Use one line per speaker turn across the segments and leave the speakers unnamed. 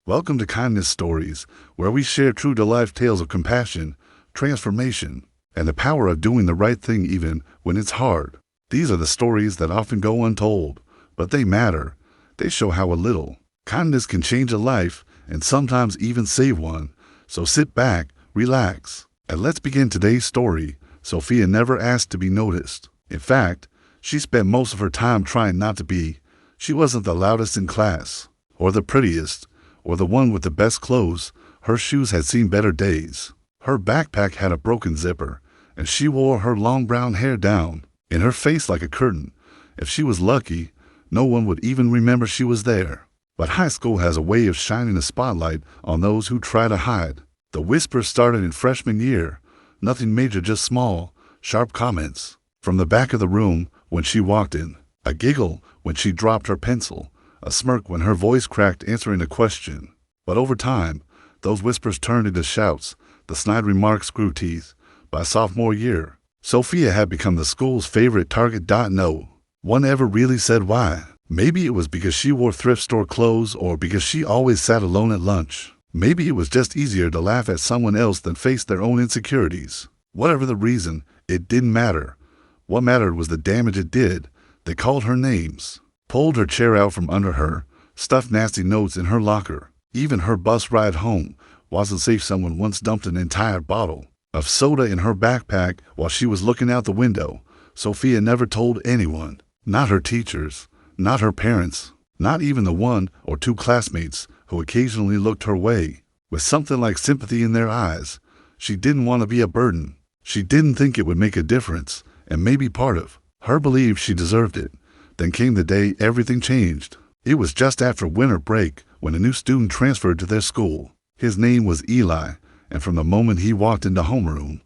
Welcome to Kindness Stories, where we share true-to-life tales of compassion, transformation, and the power of doing the right thing even when it's hard. These are the stories that often go untold, but they matter. They show how a little kindness can change a life and sometimes even save one. So sit back, relax, and let's begin today's story. Sophia never asked to be noticed. In fact, she spent most of her time trying not to be. She wasn't the loudest in class, or the prettiest, or the one with the best clothes. Her shoes had seen better days. Her backpack had a broken zipper, and she wore her long brown hair down in her face like a curtain. If she was lucky, no one would even remember she was there. But high school has a way of shining a spotlight on those who try to hide. The whispers started in freshman year. Nothing major, just small, sharp comments from the back of the room when she walked in. A giggle when she dropped her pencil. A smirk when her voice cracked answering a question. But over time, those whispers turned into shouts. The snide remarks grew teeth. By sophomore year, Sophia had become the school's favorite target. No one ever really said why. Maybe it was because she wore thrift store clothes, or because she always sat alone at lunch. Maybe it was just easier to laugh at someone else than face their own insecurities. Whatever the reason, it didn't matter. What mattered was the damage it did. They called her names, pulled her chair out from under her, stuffed nasty notes in her locker. Even her bus ride home wasn't safe. Someone once dumped an entire bottle of soda in her backpack while she was looking out the window. Sophia never told anyone, not her teachers, not her parents, not even the one or two classmates who occasionally looked her way with something like sympathy in their eyes. She didn't want to be a burden. She didn't think it would make a difference, and maybe part of her believed she deserved it. Then came the day everything changed. It was just after winter break when a new student transferred to their school. His name was Eli, and from the moment he walked into homeroom,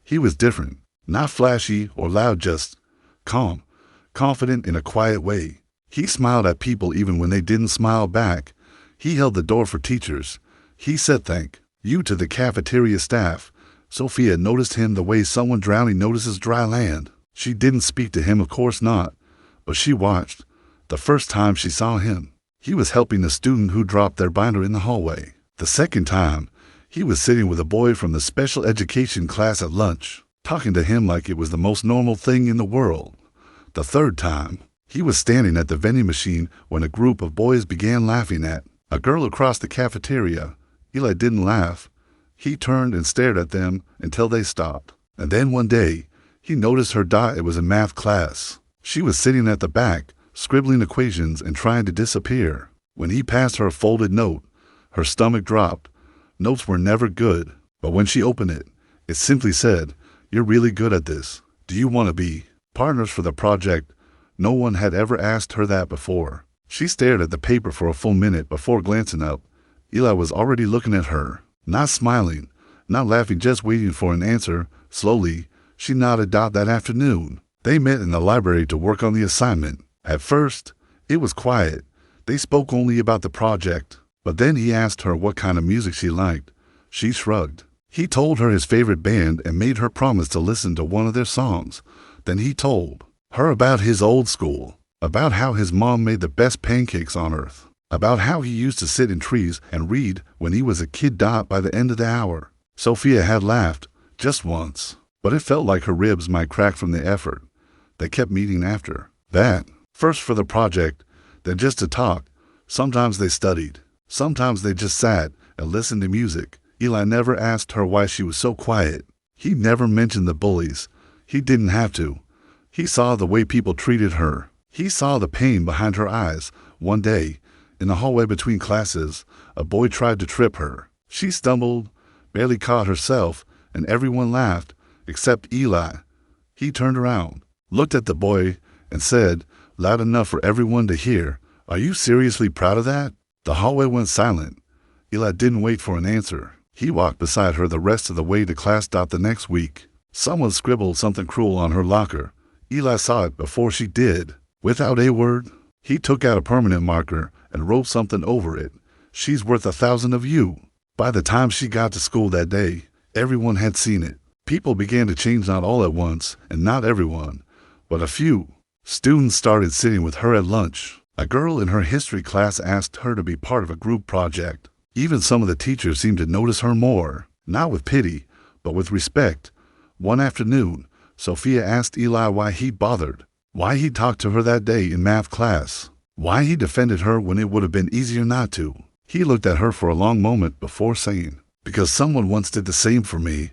he was different. Not flashy or loud, just calm, confident in a quiet way. He smiled at people even when they didn't smile back. He held the door for teachers. He said thank you to the cafeteria staff. Sophia noticed him the way someone drowning notices dry land. She didn't speak to him, of course not, but she watched. The first time she saw him, he was helping a student who dropped their binder in the hallway. The second time, he was sitting with a boy from the special education class at lunch, talking to him like it was the most normal thing in the world. The third time, he was standing at the vending machine when a group of boys began laughing at a girl across the cafeteria. Eli didn't laugh. He turned and stared at them until they stopped. And then one day, he noticed her. It was a math class. She was sitting at the back, scribbling equations and trying to disappear. When he passed her a folded note, her stomach dropped. Notes were never good, but when she opened it, it simply said, "You're really good at this. Do you want to be partners for the project?" No one had ever asked her that before. She stared at the paper for a full minute before glancing up. Eli was already looking at her, not smiling, not laughing, just waiting for an answer. Slowly, she nodded. That afternoon, they met in the library to work on the assignment. At first, it was quiet. They spoke only about the project. But then he asked her what kind of music she liked. She shrugged. He told her his favorite band and made her promise to listen to one of their songs. Then he told her about his old school, about how his mom made the best pancakes on earth, about how he used to sit in trees and read when he was a kid. By the end of the hour, Sophia had laughed just once, but it felt like her ribs might crack from the effort. They kept meeting after that, first for the project, then just to talk. Sometimes they studied. Sometimes they just sat and listened to music. Eli never asked her why she was so quiet. He never mentioned the bullies. He didn't have to. He saw the way people treated her. He saw the pain behind her eyes. One day, in the hallway between classes, a boy tried to trip her. She stumbled, barely caught herself, and everyone laughed, except Eli. He turned around, looked at the boy, and said, loud enough for everyone to hear, "Are you seriously proud of that?" The hallway went silent. Eli didn't wait for an answer. He walked beside her the rest of the way to class. The next week, someone scribbled something cruel on her locker. Eli saw it before she did. Without a word, he took out a permanent marker and wrote something over it. "She's worth 1,000 of you." By the time she got to school that day, everyone had seen it. People began to change, not all at once, and not everyone, but a few. Students started sitting with her at lunch. A girl in her history class asked her to be part of a group project. Even some of the teachers seemed to notice her more, not with pity, but with respect. One afternoon, Sophia asked Eli why he bothered, why he talked to her that day in math class, why he defended her when it would have been easier not to. He looked at her for a long moment before saying, "Because someone once did the same for me."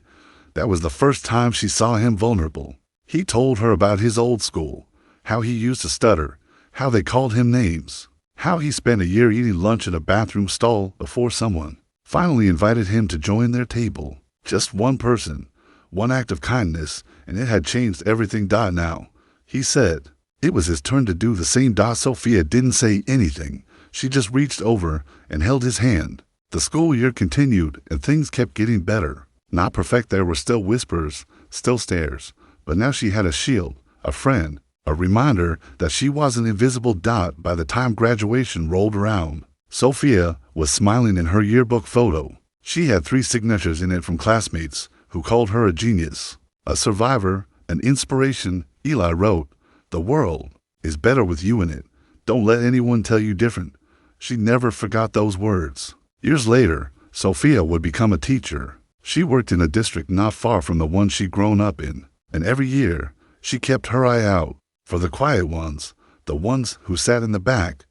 That was the first time she saw him vulnerable. He told her about his old school, how he used to stutter, how they called him names, how he spent a year eating lunch in a bathroom stall before someone finally invited him to join their table. Just one person, one act of kindness, and it had changed everything. Now, he said. It was his turn to do the same. Sophia didn't say anything. She just reached over and held his hand. The school year continued, and things kept getting better. Not perfect, there were still whispers, still stares, but now she had a shield, a friend, a reminder that she wasn't invisible. By the time graduation rolled around, Sophia was smiling in her yearbook photo. She had 3 signatures in it from classmates who called her a genius, a survivor, an inspiration. Eli wrote, "The world is better with you in it. Don't let anyone tell you different." She never forgot those words. Years later, Sophia would become a teacher. She worked in a district not far from the one she'd grown up in, and every year she kept her eye out for the quiet ones, the ones who sat in the back,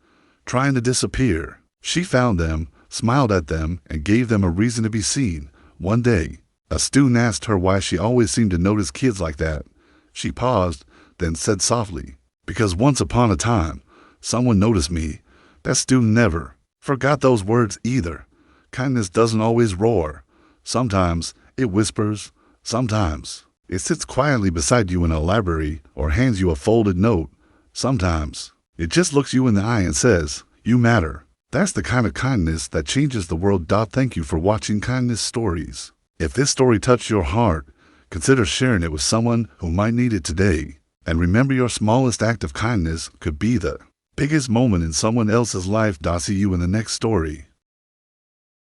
trying to disappear. She found them, smiled at them, and gave them a reason to be seen. One day, a student asked her why she always seemed to notice kids like that. She paused, then said softly, "Because once upon a time, someone noticed me." That student never forgot those words either. Kindness doesn't always roar. Sometimes it whispers. Sometimes it sits quietly beside you in a library or hands you a folded note. Sometimes it just looks you in the eye and says, "You matter." That's the kind of kindness that changes the world. Thank you for watching Kindness Stories. If this story touched your heart, consider sharing it with someone who might need it today. And remember, your smallest act of kindness could be the biggest moment in someone else's life. See you in the next story.